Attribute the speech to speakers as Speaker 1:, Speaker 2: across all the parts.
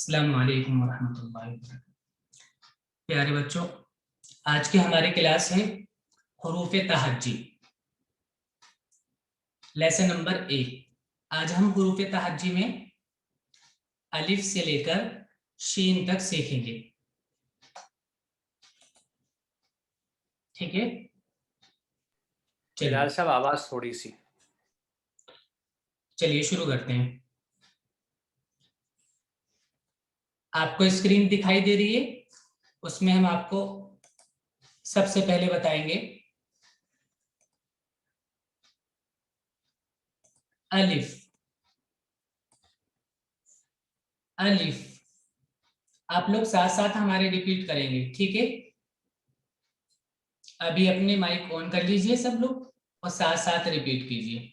Speaker 1: अस्सलामु अलैकुम वरहमतुल्लाहि वबरकातुहू। प्यारे बच्चों, आज की हमारी क्लास है हुरूफ तहज्जी, लेसन नंबर 1। आज हम हुरूफ तहज्जी में अलिफ से लेकर शीन तक सीखेंगे। ठीक है,
Speaker 2: बिलाल
Speaker 1: चलिए
Speaker 2: साहब आवाज थोड़ी सी।
Speaker 1: चलिए शुरू करते हैं। आपको स्क्रीन दिखाई दे रही है, उसमें हम आपको सबसे पहले बताएंगे अलिफ। अलिफ आप लोग साथ साथ हमारे रिपीट करेंगे, ठीक है। अभी अपने माइक ऑन कर लीजिए सब लोग और साथ साथ रिपीट कीजिए।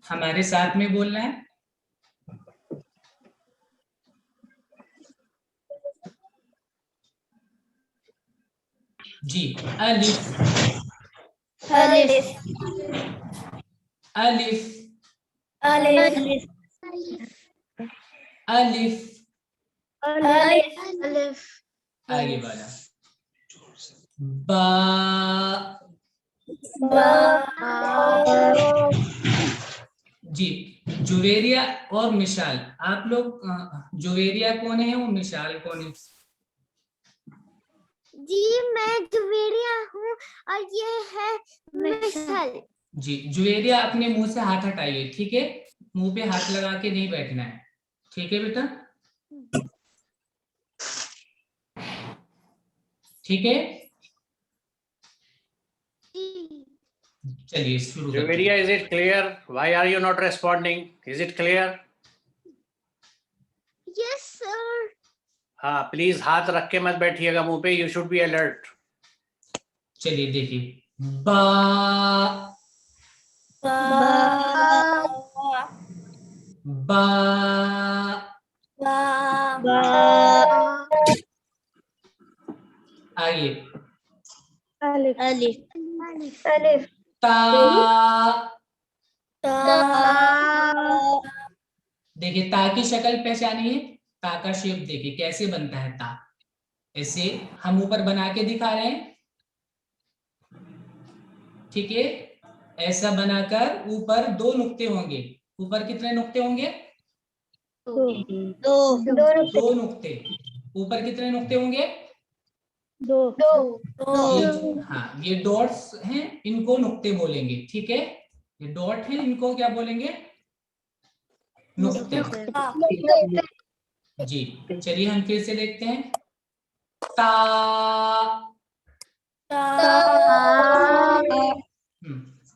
Speaker 1: हमारे साथ में बोलना है। जी, अलिफ
Speaker 3: अलिफ
Speaker 1: अलिफ
Speaker 3: अलिफ
Speaker 1: अलिफ।
Speaker 3: अलिफ
Speaker 1: आगे वाला बा। जी, जुवेरिया और मिशाल, आप लोग जुवेरिया कौन है और मिशाल कौन है?
Speaker 3: जी मैं जुवेरिया हूँ और ये है मिशाल।
Speaker 1: जी, जुवेरिया अपने मुंह से हाथ हटाइए, ठीक है। मुंह पे हाथ लगा के नहीं बैठना है, ठीक है बेटा, ठीक है। चलिए शुरू करते हैं।
Speaker 2: Juveria, is it clear? Why are you not responding? Is it clear?
Speaker 3: Yes sir.
Speaker 2: हाँ, प्लीज हाथ रख के मत बैठिएगा मुंह पे, यू शुड बी अलर्ट।
Speaker 1: चलिए देखिए, बा बा आइए,
Speaker 3: अलिफ
Speaker 1: ता। देखिए ता की शक्ल पहचानिए, ता का शेप देखिए कैसे बनता है ता। ऐसे हम ऊपर बना के दिखा रहे हैं, ठीक है। ऐसा बनाकर ऊपर दो नुक्ते होंगे। ऊपर कितने नुक्ते होंगे? दो नुक्ते। ऊपर कितने नुक्ते होंगे? ये हाँ, ये डॉट्स हैं, इनको नुक्ते बोलेंगे, ठीक है। ये डॉट है, इनको क्या बोलेंगे? नुक्ते। जी, चलिए हम फिर से देखते हैं। ता।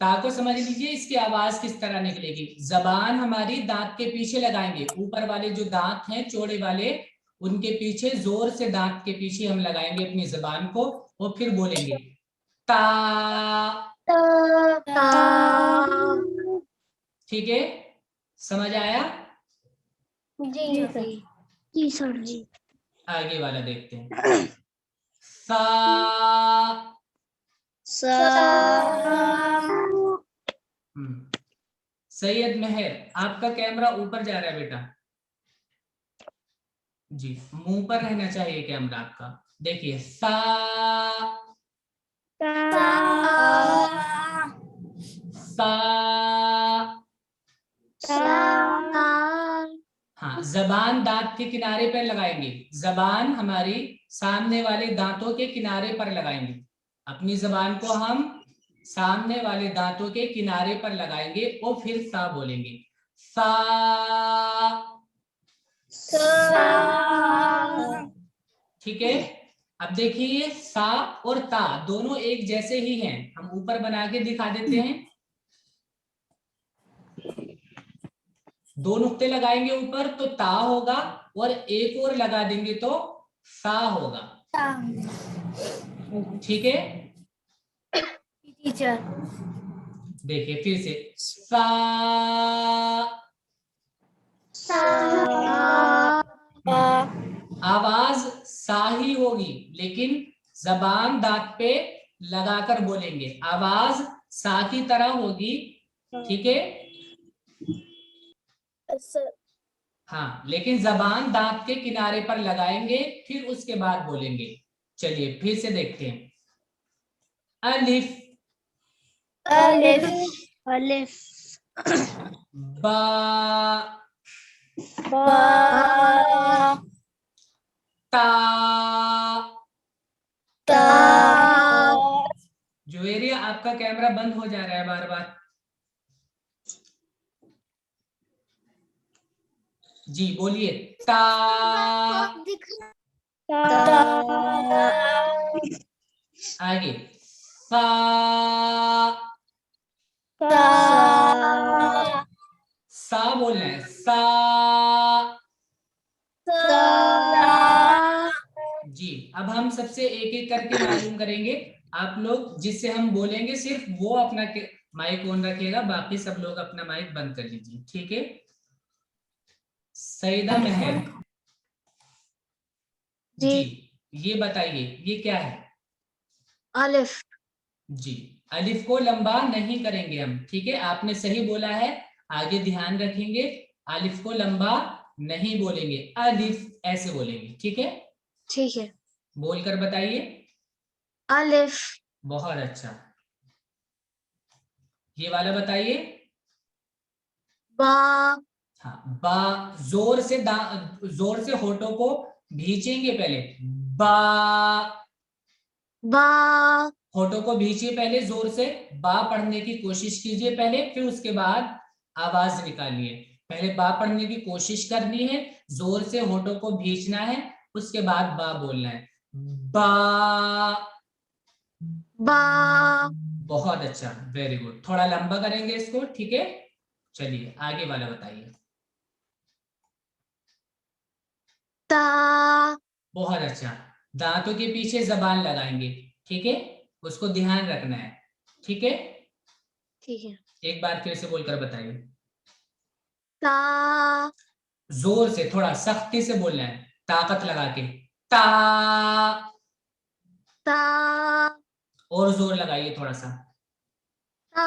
Speaker 1: ता को समझ लीजिए, इसकी आवाज किस तरह निकलेगी। जबान हमारी दांत के पीछे लगाएंगे, ऊपर वाले जो दांत हैं चौड़े वाले, उनके पीछे जोर से दांत के पीछे हम लगाएंगे अपनी जबान को और फिर बोलेंगे ता। ठीक है, समझ आया?
Speaker 3: जी सर जी।
Speaker 1: आगे वाला देखते हैं। सा। सैयद मेहर, आपका कैमरा ऊपर जा रहा है बेटा। जी, मुंह पर रहना चाहिए कैमरा आपका। देखिए सा सा। हाँ, जबान दांत के किनारे पर लगाएंगे। जबान हमारी सामने वाले दांतों के किनारे पर लगाएंगे। अपनी जबान को हम सामने वाले दांतों के किनारे पर लगाएंगे और फिर सा बोलेंगे। सा। ठीक है। अब देखिए, सा और ता दोनों एक जैसे ही हैं। हम ऊपर बना के दिखा देते हैं। दो नुक्ते लगाएंगे ऊपर तो ता होगा, और एक और लगा देंगे तो सा होगा, ठीक है।
Speaker 3: टीचर
Speaker 1: देखिए फिर से सा। आवाज सा ही होगी, लेकिन जबान दांत पे लगाकर बोलेंगे, आवाज सा की तरह होगी, ठीक है।
Speaker 3: सर
Speaker 1: हाँ, लेकिन जबान दांत के किनारे पर लगाएंगे फिर उसके बाद बोलेंगे। चलिए फिर से देखते हैं। अलिफ,
Speaker 3: अलिफ अलिफ
Speaker 1: बा,
Speaker 3: बा
Speaker 1: ता।
Speaker 3: ता
Speaker 1: जुवेरिया, आपका कैमरा बंद हो जा रहा है बार बार। जी बोलिए। ता, आगे सा, सा बोलना है, सा। जी, अब हम सबसे एक एक करके मालूम करेंगे। आप लोग जिससे हम बोलेंगे सिर्फ वो अपना माइक ऑन रखिएगा, बाकी सब लोग अपना माइक बंद कर लीजिए, ठीक है। सईदा मेहर
Speaker 3: जी।
Speaker 1: जी, ये बताइए ये क्या है।
Speaker 3: अलिफ
Speaker 1: जी, अलिफ को लंबा नहीं करेंगे हम, ठीक है। आपने सही बोला है, आगे ध्यान रखेंगे। अलिफ को लंबा नहीं बोलेंगे, अलिफ ऐसे बोलेंगे, ठीक है।
Speaker 3: ठीक है।
Speaker 1: बोलकर बताइए।
Speaker 3: अलिफ
Speaker 1: बहुत अच्छा। ये वाला बताइए।
Speaker 3: बा
Speaker 1: हाँ, बा। जोर से होठों को भींचेंगे पहले। बा,
Speaker 3: बा
Speaker 1: होठों को भींचिए पहले जोर से। बा पढ़ने की कोशिश कीजिए पहले, फिर उसके बाद आवाज निकालिए। पहले बा पढ़ने की कोशिश करनी है, जोर से होठों को भींचना है, उसके बाद बा बोलना है। बा।
Speaker 3: बा
Speaker 1: बहुत अच्छा, वेरी गुड। थोड़ा लंबा करेंगे इसको, ठीक है। चलिए आगे वाला बताइए।
Speaker 3: ता
Speaker 1: बहुत अच्छा। दांतों के पीछे जबान लगाएंगे, ठीक है। उसको ध्यान रखना है, ठीक है।
Speaker 3: ठीक है।
Speaker 1: एक बार फिर से बोलकर बताइए।
Speaker 3: ता
Speaker 1: जोर से, थोड़ा सख्ती से बोलना है, ताकत लगा के। ता।
Speaker 3: ता
Speaker 1: और जोर लगाइए थोड़ा सा।
Speaker 3: ता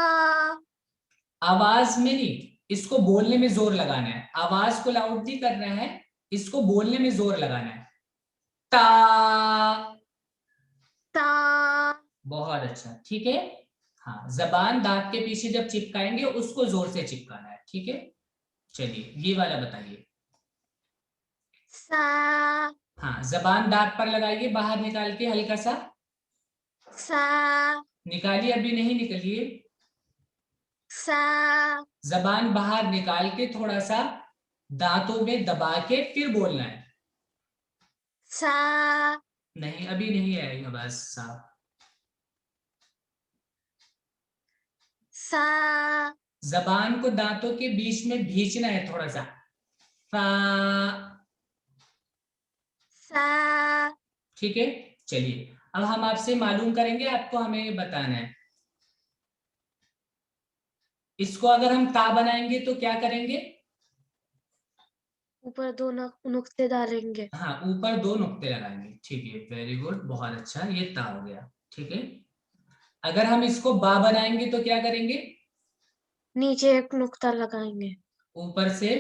Speaker 1: आवाज में नहीं, इसको बोलने में जोर लगाना है। आवाज को लाउड नहीं करना है, इसको बोलने में जोर लगाना है। ता।
Speaker 3: ता
Speaker 1: बहुत अच्छा, ठीक है। हाँ, जबान दांत के पीछे जब चिपकाएंगे उसको जोर से चिपकाना है, ठीक है। चलिए ये वाला बताइए।
Speaker 3: सा
Speaker 1: हाँ, जबान दांत पर लगाइए, बाहर निकाल के हल्का सा
Speaker 3: सा
Speaker 1: निकालिए, अभी नहीं निकलिए।
Speaker 3: सा
Speaker 1: जबान बाहर निकाल के थोड़ा सा दांतों में दबा के फिर बोलना है।
Speaker 3: सा
Speaker 1: नहीं, अभी नहीं आएगा आवाज साफ।
Speaker 3: सा
Speaker 1: जबान को दांतों के बीच में भींचना है थोड़ा सा। सा,
Speaker 3: सा
Speaker 1: ठीक है। चलिए अब हम आपसे मालूम करेंगे, आपको हमें बताना है। इसको अगर हम ता बनाएंगे तो क्या करेंगे।
Speaker 3: ऊपर दो नुक्ते डालेंगे।
Speaker 1: हाँ, ऊपर दो नुक्ते लगाएंगे, ठीक है, वेरी गुड, बहुत अच्छा। ये ता हो गया, ठीक है। अगर हम इसको बा बनाएंगे तो क्या करेंगे।
Speaker 3: नीचे एक नुक्ता लगाएंगे।
Speaker 1: ऊपर से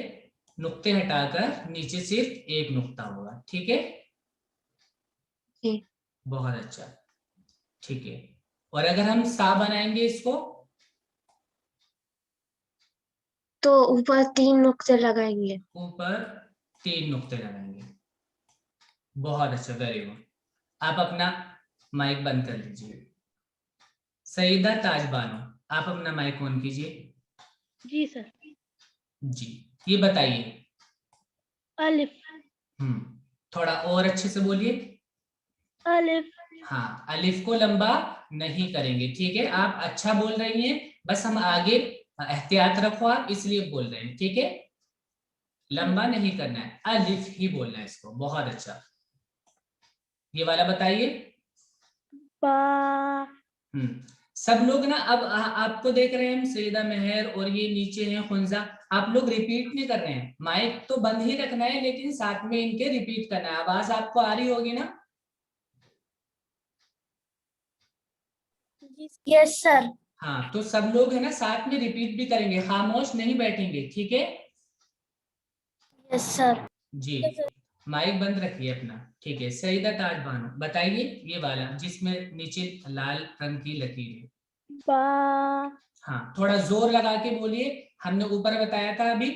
Speaker 1: नुक्ते हटाकर नीचे सिर्फ एक नुक्ता होगा, ठीक है।
Speaker 3: जी।
Speaker 1: बहुत अच्छा, ठीक है। और अगर हम सा बनाएंगे इसको,
Speaker 3: तो ऊपर 3 नुक्ते लगाएंगे।
Speaker 1: ऊपर 3 नुक्ते लगाएंगे। बहुत अच्छा, वेरी गुड। आप अपना माइक बंद कर लीजिए। सईदा ताजबानो, आप अपना माइक ऑन कीजिए।
Speaker 3: जी सर।
Speaker 1: जी, ये बताइए।
Speaker 3: अलिफ
Speaker 1: थोड़ा और अच्छे से बोलिए।
Speaker 3: अलिफ
Speaker 1: हाँ, अलिफ को लंबा नहीं करेंगे, ठीक है। आप अच्छा बोल रही हैं, बस हम आगे एहतियात रखो आप, इसलिए बोल रहे हैं, ठीक है। लंबा नहीं करना है, अलिफ ही बोलना है इसको। बहुत अच्छा। ये वाला बताइए।
Speaker 3: बा
Speaker 1: सब लोग ना, अब आपको देख रहे हैं हम, सईदा मेहर और ये नीचे हैं खुंजा। आप लोग रिपीट नहीं कर रहे हैं, माइक तो बंद ही रखना है, लेकिन साथ में इनके रिपीट करना है। आवाज आपको आ रही होगी ना।
Speaker 3: Yes sir.
Speaker 1: हाँ, तो सब लोग है ना साथ में रिपीट भी करेंगे, खामोश नहीं बैठेंगे, ठीक है?
Speaker 3: Yes sir.
Speaker 1: जी, माइक बंद रखिए अपना, ठीक है? सईदा ताज बानो, बताइए ये वाला जिसमें नीचे लाल रंग की लकीर है।
Speaker 3: बा
Speaker 1: हाँ, थोड़ा जोर लगा के बोलिए। हमने ऊपर बताया था अभी,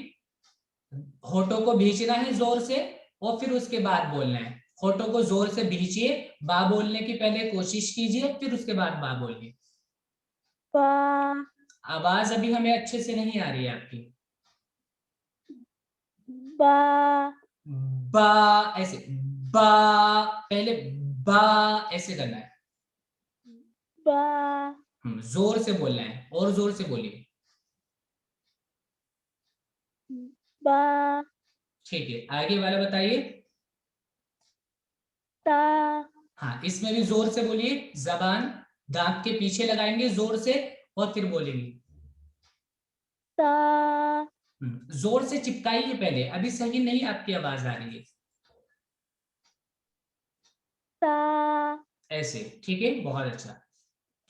Speaker 1: होठों को भींचना है जोर से और फिर उसके बाद बोलना है। होठों को जोर से भींचिए, बा बोलने की पहले कोशिश कीजिए, फिर उसके बाद बा बोलिए।
Speaker 3: बा
Speaker 1: आवाज अभी हमें अच्छे से नहीं आ रही है आपकी।
Speaker 3: बा
Speaker 1: बा, ऐसे बा, पहले बा ऐसे करना है।
Speaker 3: बा
Speaker 1: जोर से बोलना है, और जोर से बोलिए।
Speaker 3: बा
Speaker 1: ठीक है, आगे वाला बताइए।
Speaker 3: ता
Speaker 1: हाँ, इसमें भी जोर से बोलिए, जबान दांत के पीछे लगाएंगे जोर से और फिर बोलेंगे।
Speaker 3: ता
Speaker 1: जोर से चिपकाइए पहले, अभी सही नहीं आपकी आवाज आ रही है।
Speaker 3: ता
Speaker 1: ऐसे, ठीक है, बहुत अच्छा।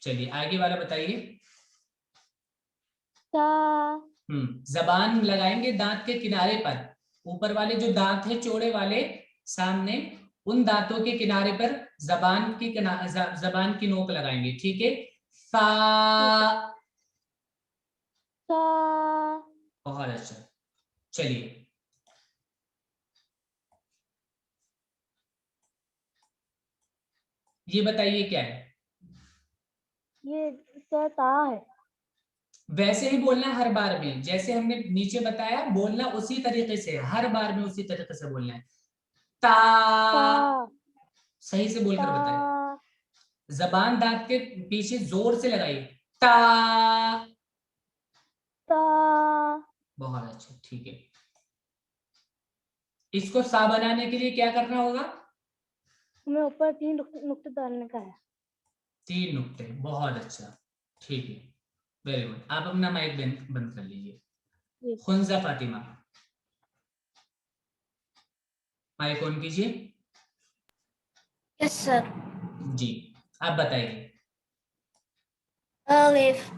Speaker 1: चलिए आगे वाला बताइए।
Speaker 3: ता
Speaker 1: जबान लगाएंगे दांत के किनारे पर, ऊपर वाले जो दांत है चौड़े वाले सामने, उन दांतों के किनारे पर जबान की नोक लगाएंगे, ठीक है? सा,
Speaker 3: ता
Speaker 1: बहुत अच्छा। चलिए, ये बताइए क्या है?
Speaker 3: ये सर ता है।
Speaker 1: वैसे ही बोलना हर बार में, जैसे हमने नीचे बताया बोलना उसी तरीके से, हर बार में उसी तरीके से बोलना है। ता,
Speaker 3: ता
Speaker 1: सही से बोलकर बताए।
Speaker 3: ता
Speaker 1: जबान दांत के पीछे जोर से लगाइए। ता,
Speaker 3: ता
Speaker 1: बहुत अच्छा, ठीक है। इसको सा बनाने के लिए क्या करना होगा?
Speaker 3: हमें ऊपर 3 नुक्ते डालने का है।
Speaker 1: 3 नुक्ते, बहुत अच्छा, ठीक है, वेरी गुड। आप अपना माइक बंद कर लीजिए।
Speaker 3: जी।
Speaker 1: खुंजा फातिमा, माइक ऑन कीजिए।
Speaker 3: Yes sir.
Speaker 1: जी, आप बताइए।
Speaker 3: अलिफ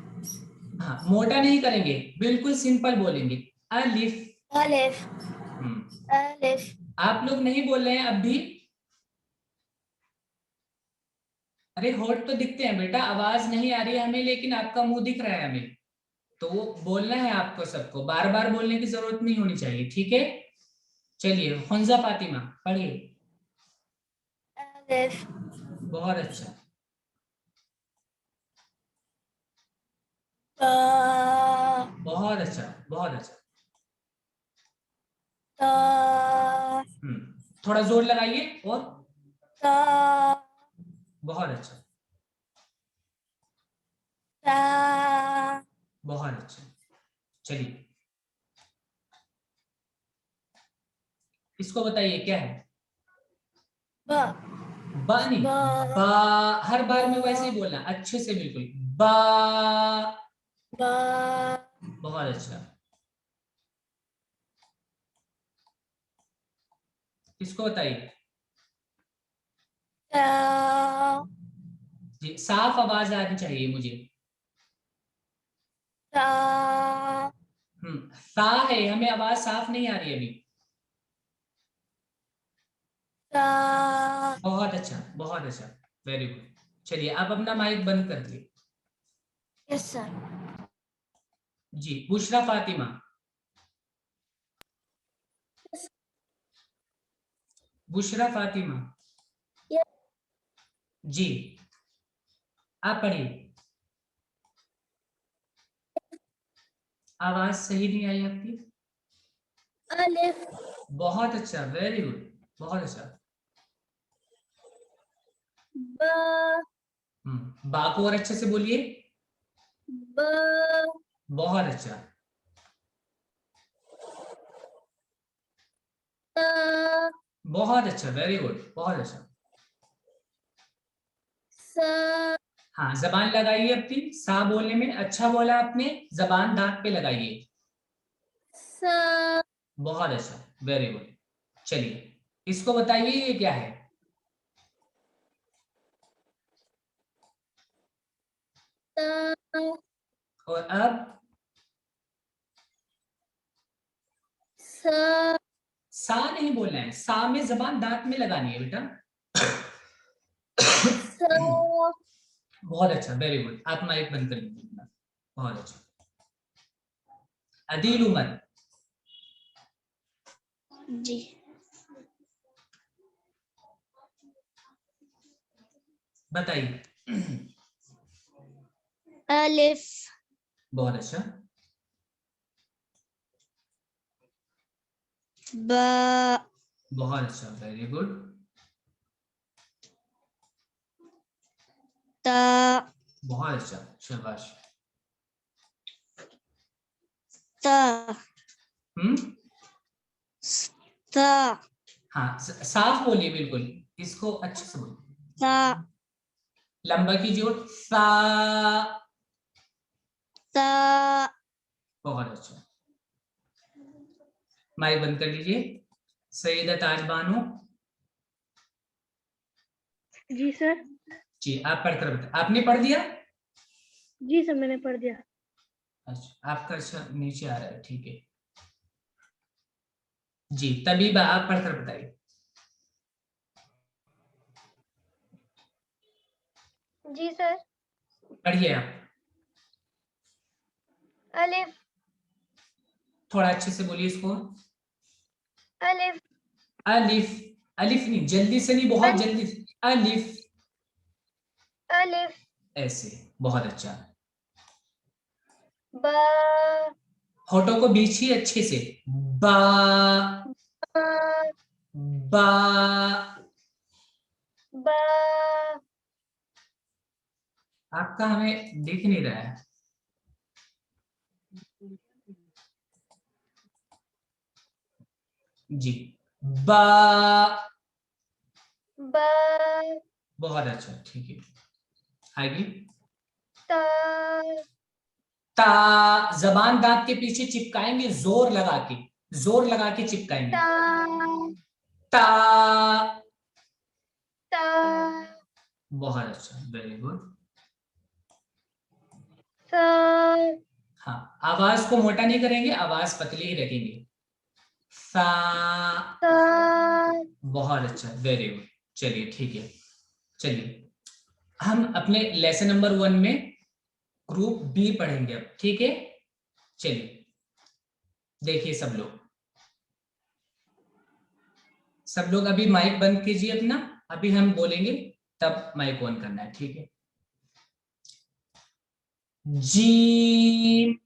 Speaker 1: हाँ, मोटा नहीं करेंगे, बिल्कुल सिंपल बोलेंगे, अलिफ।
Speaker 3: अलिफ
Speaker 1: हम्म,
Speaker 3: अलिफ
Speaker 1: आप लोग नहीं बोल रहे हैं अब भी? अरे होठ तो दिखते हैं बेटा, आवाज नहीं आ रही है हमें, लेकिन आपका मुंह दिख रहा है हमें। तो वो बोलना है आपको, सबको बार बार बोलने की जरूरत नहीं होनी चाहिए, ठीक है? चलिए खुंजा फातिमा पढ़िए।
Speaker 3: अलिफ
Speaker 1: बहुत अच्छा,
Speaker 3: ता
Speaker 1: बहुत अच्छा, बहुत अच्छा।
Speaker 3: ता
Speaker 1: थोड़ा जोर लगाइए, और
Speaker 3: ता
Speaker 1: बहुत अच्छा,
Speaker 3: ता
Speaker 1: बहुत अच्छा। चलिए, इसको बताइए क्या है?
Speaker 3: बा
Speaker 1: बा नहीं,
Speaker 3: बा
Speaker 1: बा, हर बार में वैसे ही बोलना अच्छे से, बिल्कुल बा।
Speaker 3: बा
Speaker 1: बहुत अच्छा, इसको बताइए।
Speaker 3: ता
Speaker 1: जी, साफ आवाज आनी चाहिए मुझे।
Speaker 3: ता
Speaker 1: सा है, हमें आवाज साफ नहीं आ रही अभी।
Speaker 3: ता
Speaker 1: बहुत अच्छा, बहुत अच्छा, वेरी गुड। चलिए आप अपना माइक बंद कर दिए।
Speaker 3: Yes sir.
Speaker 1: जी, बुशरा फातिमा, बुशरा फातिमा,
Speaker 3: यस
Speaker 1: जी, आप पढ़िए। आवाज सही नहीं आई आपकी।
Speaker 3: अलिफ
Speaker 1: बहुत अच्छा, वेरी गुड, बहुत अच्छा।
Speaker 3: बा
Speaker 1: बा को और अच्छे से बोलिए।
Speaker 3: बा
Speaker 1: बहुत अच्छा,
Speaker 3: ता
Speaker 1: बहुत अच्छा, वेरी गुड, बहुत अच्छा।
Speaker 3: सा
Speaker 1: हाँ, जबान लगाइए अपनी, सा बोलने में अच्छा बोला आपने, जबान दांत पे लगाइए।
Speaker 3: सा
Speaker 1: बहुत अच्छा, वेरी गुड। चलिए, इसको बताइए ये क्या है?
Speaker 3: ता
Speaker 1: और अब सा नहीं बोलना है, सा में जबान दांत में लगानी है बेटा। बहुत अच्छा, वेरी गुड। आप माइक बंद कर लीजिए अपना। बहुत अच्छा। अदील उमर
Speaker 3: जी।
Speaker 1: बताइए।
Speaker 3: अलिफ।
Speaker 1: बहुत अच्छा।
Speaker 3: बा।
Speaker 1: बहुत अच्छा, वेरी गुड।
Speaker 3: ता।
Speaker 1: बहुत अच्छा, शाबाश।
Speaker 3: ता। ता।
Speaker 1: हाँ, साफ बोलिए बिल्कुल, इसको अच्छे से बोलिए।
Speaker 3: ता।
Speaker 1: लंबा कीजिए और सा।
Speaker 3: ता।
Speaker 1: बहुत अच्छा। माइक बंद कर लीजिए। सईदा ताज बानो।
Speaker 4: जी सर।
Speaker 1: जी, आप पढ़कर बताइए। आपने पढ़ दिया?
Speaker 4: जी सर, मैंने पढ़ दिया।
Speaker 1: अच्छा, आपका अच्छा नीचे आ रहा है, ठीक है जी। तबीबा, आप पढ़कर बताइए।
Speaker 4: जी सर।
Speaker 1: पढ़िए आप।
Speaker 4: अलिफ।
Speaker 1: थोड़ा अच्छे से बोलिए इसको।
Speaker 4: अलिफ।
Speaker 1: अलिफ। अलिफ नहीं, जल्दी से नहीं, बहुत जल्दी से। अलिफ।
Speaker 4: अलिफ।
Speaker 1: ऐसे, बहुत अच्छा।
Speaker 4: बा।
Speaker 1: होठों को बीछिए अच्छे से। बा। बा।
Speaker 4: बा।
Speaker 1: आपका हमें दिख नहीं रहा है। जी। बा।
Speaker 4: बा।
Speaker 1: बहुत अच्छा, ठीक है। आगे।
Speaker 4: ता।
Speaker 1: ता। जबान दांत के पीछे चिपकाएंगे, जोर लगा के, जोर लगा के चिपकाएंगे।
Speaker 4: ता।
Speaker 1: ता।
Speaker 4: ता।
Speaker 1: बहुत अच्छा, वेरी गुड।
Speaker 4: सा।
Speaker 1: हाँ, आवाज को मोटा नहीं करेंगे, आवाज पतली ही रखेंगे। सा।
Speaker 4: सा।
Speaker 1: बहुत अच्छा, वेरी गुड। चलिए ठीक है। चलिए, हम अपने लेसन नंबर 1 में ग्रुप बी पढ़ेंगे अब, ठीक है। चलिए, देखिए सब लोग अभी माइक बंद कीजिए अपना। अभी हम बोलेंगे तब माइक ऑन करना है, ठीक है। जी।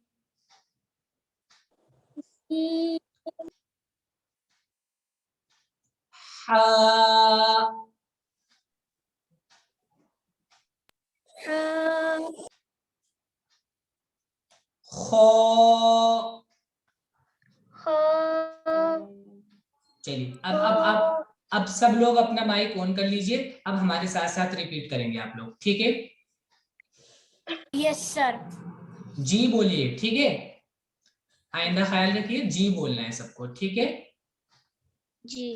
Speaker 1: हा। खो। चलिए, अब सब लोग अपना माइक ऑन कर लीजिए। अब हमारे साथ साथ रिपीट करेंगे आप लोग, ठीक है।
Speaker 3: Yes sir.
Speaker 1: जी बोलिए, ठीक है। आइंदा ख्याल रखिए, जी बोलना है सबको, ठीक है।
Speaker 3: जी।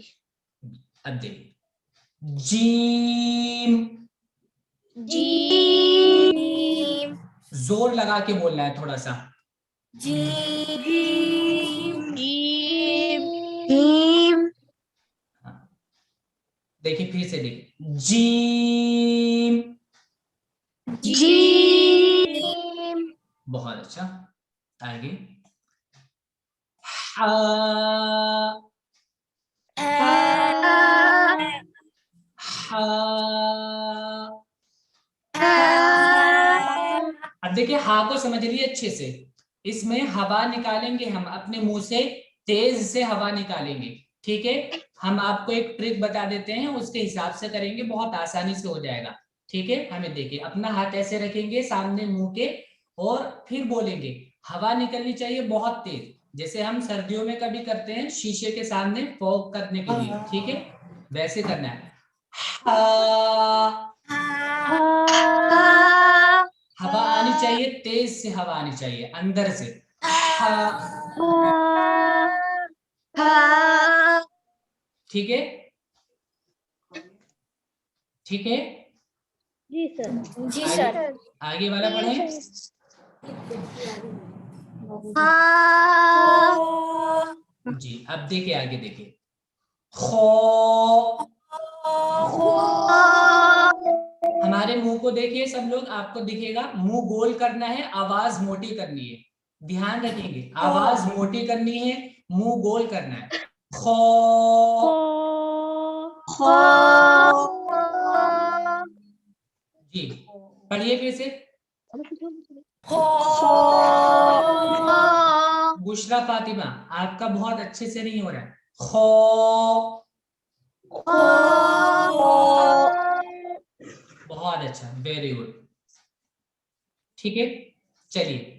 Speaker 1: अब देखिए, जीम।
Speaker 3: जीम।
Speaker 1: जोर लगा के बोलना है थोड़ा सा।
Speaker 3: जीम। जीम। जीम।
Speaker 1: हाँ। देखिए, फिर से देखिए, जीम।
Speaker 3: जीम।
Speaker 1: बहुत अच्छा। आगे। हा। हा। अब देखिए, हा को समझ लिए अच्छे से। इसमें हवा निकालेंगे हम अपने मुंह से, तेज से हवा निकालेंगे, ठीक है। हम आपको एक ट्रिक बता देते हैं, उसके हिसाब से करेंगे, बहुत आसानी से हो जाएगा, ठीक है। हमें देखिए, अपना हाथ ऐसे रखेंगे सामने मुंह के, और फिर बोलेंगे। हवा निकलनी चाहिए बहुत तेज, जैसे हम सर्दियों में कभी करते हैं शीशे के सामने फॉग करने के लिए, ठीक है। वैसे करना है। हवा आनी चाहिए, तेज से हवा आनी चाहिए अंदर से। ठीक है, ठीक है।
Speaker 4: जी सर।
Speaker 3: जी
Speaker 1: आगे,
Speaker 3: सर।
Speaker 1: आगे वाला पढ़ें। जी अब देखिए आगे देखिए, खो, हमारे मुंह को देखिए सब लोग, आपको दिखेगा मुंह गोल करना है, आवाज मोटी करनी है, ध्यान रखेंगे, आवाज मोटी करनी है, मुंह गोल करना है। खो, जी पढ़िए फिर से। बुशरा फातिमा आपका बहुत अच्छे से नहीं हो रहा है। खो, बहुत अच्छा, वेरी गुड, ठीक है। चलिए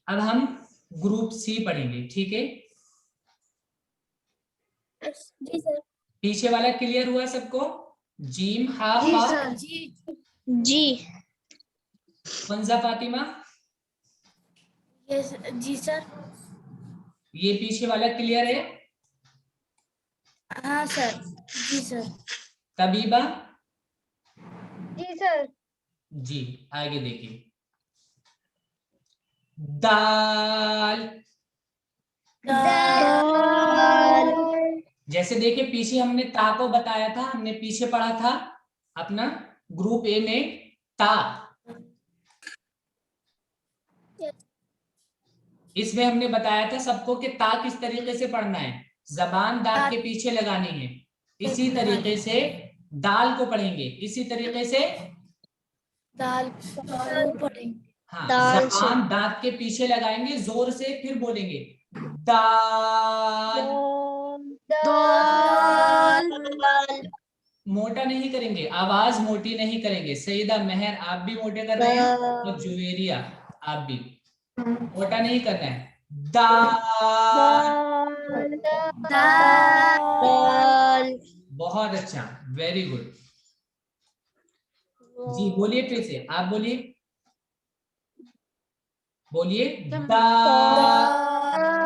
Speaker 1: अब हम ग्रुप सी पढ़ेंगे, ठीक है।
Speaker 3: जी सर।
Speaker 1: पीछे वाला क्लियर हुआ सबको? जीम हा
Speaker 3: जी
Speaker 1: फा,
Speaker 3: सर। जी
Speaker 1: मंजा फातिमा,
Speaker 3: यस जी सर।
Speaker 1: ये पीछे वाला क्लियर है?
Speaker 3: हाँ सर। जी सर।
Speaker 1: तबीबा,
Speaker 4: जी सर।
Speaker 1: जी आगे देखिए, दाल,
Speaker 3: दाल।
Speaker 1: जैसे देखिए पीछे हमने ता को बताया था, हमने पीछे पढ़ा था अपना ग्रुप ए में ता, इसमें हमने बताया था सबको कि ता किस तरीके से पढ़ना है, जबान दांत के पीछे लगानी है। इसी तरीके से दाल को पढ़ेंगे, इसी तरीके से
Speaker 3: दाल पढ़ेंगे।
Speaker 1: हाँ,
Speaker 3: दाल से।
Speaker 1: जबान दांत के पीछे लगाएंगे, जोर से फिर बोलेंगे दाल,
Speaker 3: दाल।
Speaker 1: मोटा नहीं करेंगे, आवाज मोटी नहीं करेंगे। सईदा मेहर आप भी मोटे कर रहे हैं, और जुवेरिया आप भी, मोटा नहीं करना है। दाल,
Speaker 3: दाल।
Speaker 1: बहुत अच्छा, वेरी गुड। जी बोलिए फिर से, आप बोलिए, बोलिए दाल।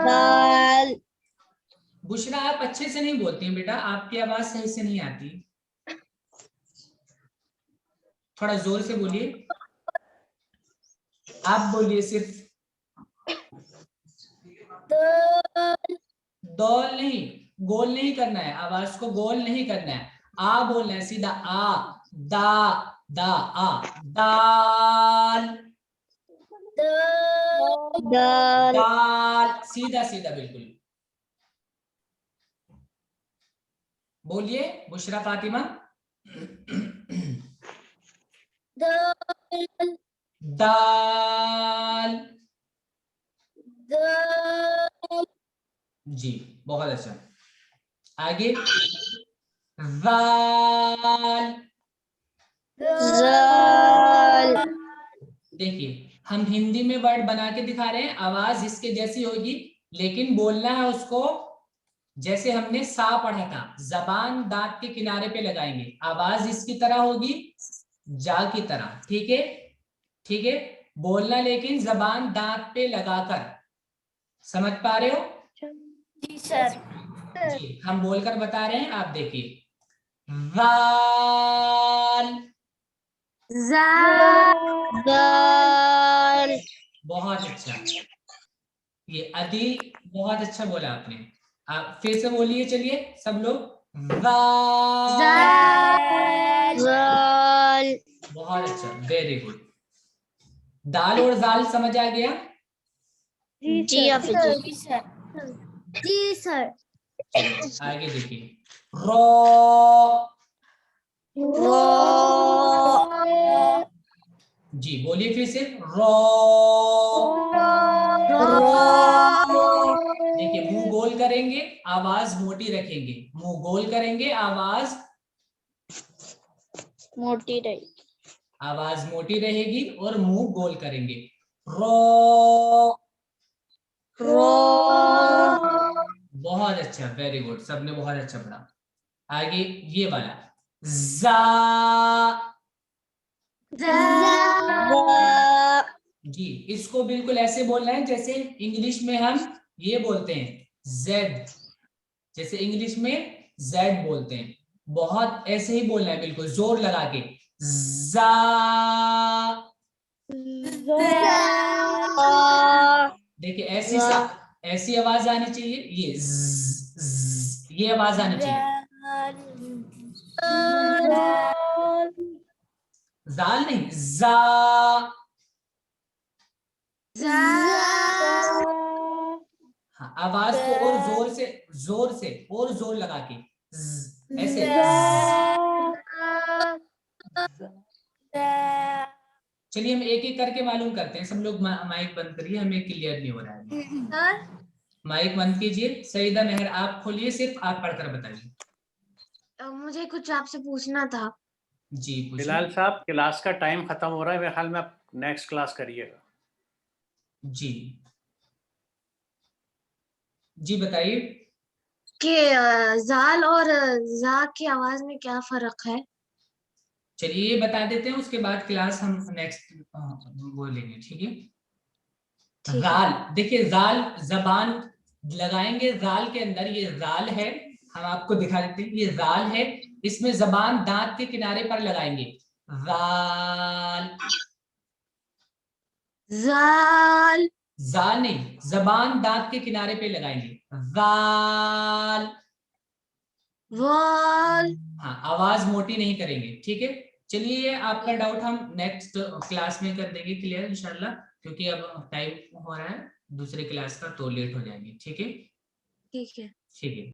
Speaker 3: दाल।
Speaker 1: बुशरा आप अच्छे से नहीं बोलती हैं बेटा, आपकी आवाज सही से नहीं आती, थोड़ा जोर से बोलिए। आप बोलिए सिर्फ, दौल नहीं, गोल नहीं करना है, आवाज को गोल नहीं करना है, आ बोलना है सीधा, आ, दा, दा, आ, दाल,
Speaker 3: दाल।
Speaker 1: दाल, सीधा सीधा बिल्कुल बोलिए। बुशरा फातिमा,
Speaker 3: दाल।
Speaker 1: दाल,
Speaker 3: दाल।
Speaker 1: जी बहुत अच्छा। आगे दाल,
Speaker 3: दाल।
Speaker 1: देखिए हम हिंदी में वर्ड बना के दिखा रहे हैं, आवाज इसके जैसी होगी, लेकिन बोलना है उसको जैसे हमने सा पढ़ा था, जबान दांत के किनारे पे लगाएंगे, आवाज इसकी तरह होगी, जा की तरह, ठीक है, ठीक है। बोलना लेकिन जबान दांत पे लगाकर, समझ पा रहे हो?
Speaker 3: जी सर।
Speaker 1: जी हम बोलकर बता रहे हैं, आप देखिए, दाल,
Speaker 3: दाल।
Speaker 1: बहुत अच्छा, ये अदी बहुत अच्छा बोला आपने। आप फिर से बोलिए, चलिए सब लोग,
Speaker 3: दाल।
Speaker 1: बहुत अच्छा, वेरी गुड। दाल और दाल समझ आ गया?
Speaker 3: जी हाफिज जी। जी सर।
Speaker 1: चलिए आगे देखिए, रो, जी बोलिए फिर से, रो, देखिए मुंह गोल करेंगे, आवाज मोटी रखेंगे, मुंह गोल करेंगे, आवाज
Speaker 3: मोटी रही।
Speaker 1: आवाज मोटी रहेगी और मुंह गोल करेंगे। रो, बहुत अच्छा, वेरी गुड, सबने बहुत अच्छा पढ़ा। आगे ये वाला जा, जी इसको बिल्कुल ऐसे बोलना है जैसे इंग्लिश में हम ये बोलते हैं जेड, जैसे इंग्लिश में जेड बोलते हैं, बहुत ऐसे ही बोलना है, बिल्कुल जोर लगा के, जा, देखिए ऐसी आवाज आनी चाहिए, ये ये आवाज आनी चाहिए। जाल नहीं, जा। हाँ, आवाज को और जोर से और जोर लगा के ऐसे। चलिए हम एक एक करके मालूम करते हैं। सब लोग माइक बंद करिए, हमें क्लियर नहीं हो रहा है। माइक बंद कीजिए। सईदा मेहर आप खोलिए, सिर्फ आप पढ़कर बताइए।
Speaker 3: मुझे कुछ आपसे पूछना था।
Speaker 1: जी पूछिए।
Speaker 2: बिलाल साहब, क्लास का टाइम खत्म हो रहा है, मेरे ख्याल में आप नेक्स्ट क्लास करिएगा।
Speaker 1: जी जी बताइए।
Speaker 3: कि जाल और जा की आवाज में क्या फर्क है?
Speaker 1: चलिए ये बता देते हैं, उसके बाद क्लास हम नेक्स्ट वो लेंगे, ठीक है।
Speaker 3: ठीक है।
Speaker 1: जाल, देखिए जाल जबान लगाएंगे, जाल के अंदर ये जाल है, हम आपको दिखा देते हैं, ये जाल है, इसमें जबान दांत के किनारे पर लगाएंगे। जाल,
Speaker 3: जाल,
Speaker 1: जाल नहीं, जबान दांत के किनारे पे लगाएंगे। जाल,
Speaker 3: वाल।
Speaker 1: हाँ आवाज मोटी नहीं करेंगे, ठीक है। चलिए आपका डाउट हम नेक्स्ट क्लास में कर देंगे क्लियर इंशाल्लाह, क्योंकि अब टाइम हो रहा है दूसरे क्लास का, तो लेट हो जाएंगे, ठीक है।
Speaker 3: ठीक है।
Speaker 1: ठीक है।